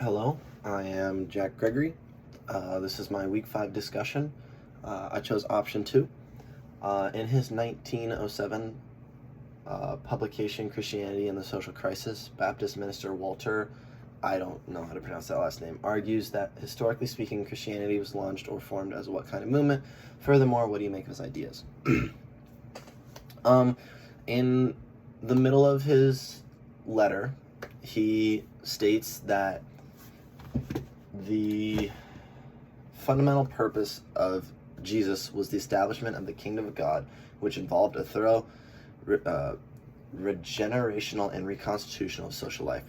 Hello, I am Jack Gregory. This is my week 5 discussion. I chose option 2. In his 1907 publication, Christianity and the Social Crisis, Baptist minister Walter, I don't know how to pronounce that last name, argues that historically speaking, Christianity was launched or formed as what kind of movement? Furthermore, what do you make of his ideas? In the middle of his letter, he states that the fundamental purpose of Jesus was the establishment of the kingdom of God, which involved a thorough regenerational and reconstitutional of social life.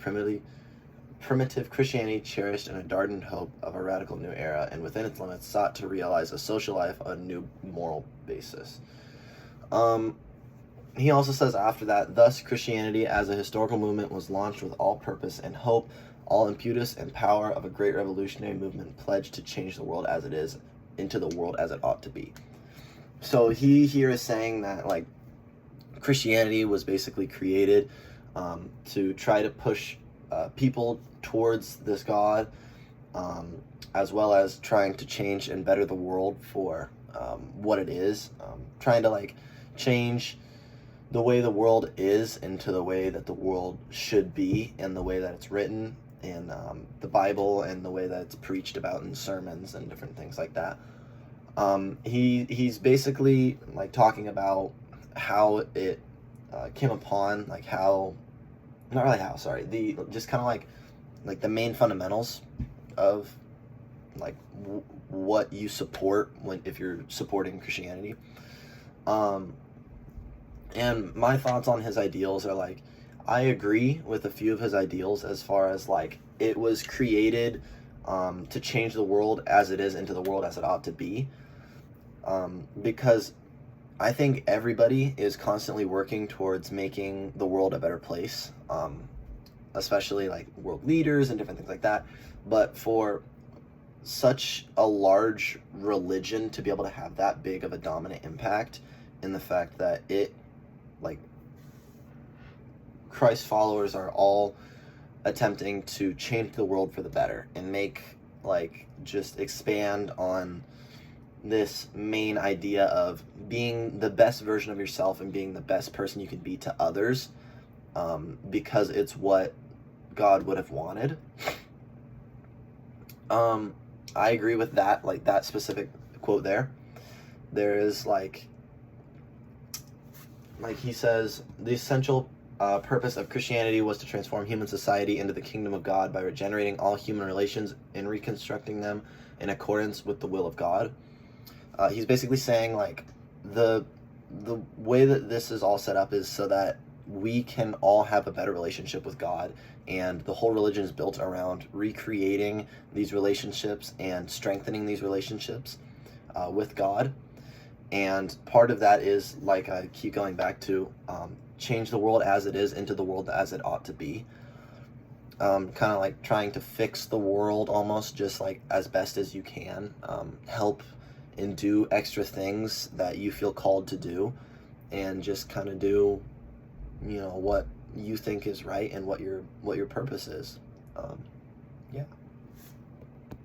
Primitive Christianity cherished an ardent hope of a radical new era, and within its limits sought to realize a social life on a new moral basis. He also says after that, thus Christianity as a historical movement was launched with all purpose and hope, all impetus and power of a great revolutionary movement pledged to change the world as it is into the world as it ought to be. So he here is saying that like Christianity was basically created to try to push people towards this God, as well as trying to change and better the world for what it is, trying to like change the way the world is into the way that the world should be, and the way that it's written in the Bible, and the way that it's preached about in sermons and different things like that. He's basically like talking about how it came upon, like how, not really how, sorry, the just kind of like the main fundamentals of like what you support if you're supporting Christianity. And my thoughts on his ideals are like, I agree with a few of his ideals as far as like it was created to change the world as it is into the world as it ought to be. Because I think everybody is constantly working towards making the world a better place, especially like world leaders and different things like that. But for such a large religion to be able to have that big of a dominant impact in the fact that it, like, Christ followers are all attempting to change the world for the better and make, like, just expand on this main idea of being the best version of yourself and being the best person you can be to others, because it's what God would have wanted. I agree with that, like that specific quote there. There is like he says, the essential purpose of Christianity was to transform human society into the kingdom of God by regenerating all human relations and reconstructing them in accordance with the will of God. He's basically saying like the way that this is all set up is so that we can all have a better relationship with God, and the whole religion is built around recreating these relationships and strengthening these relationships with God. And part of that is, like I keep going back to, change the world as it is into the world as it ought to be. Kind of like trying to fix the world almost, just like as best as you can. Help and do extra things that you feel called to do, and just kind of do, what you think is right and what your purpose is.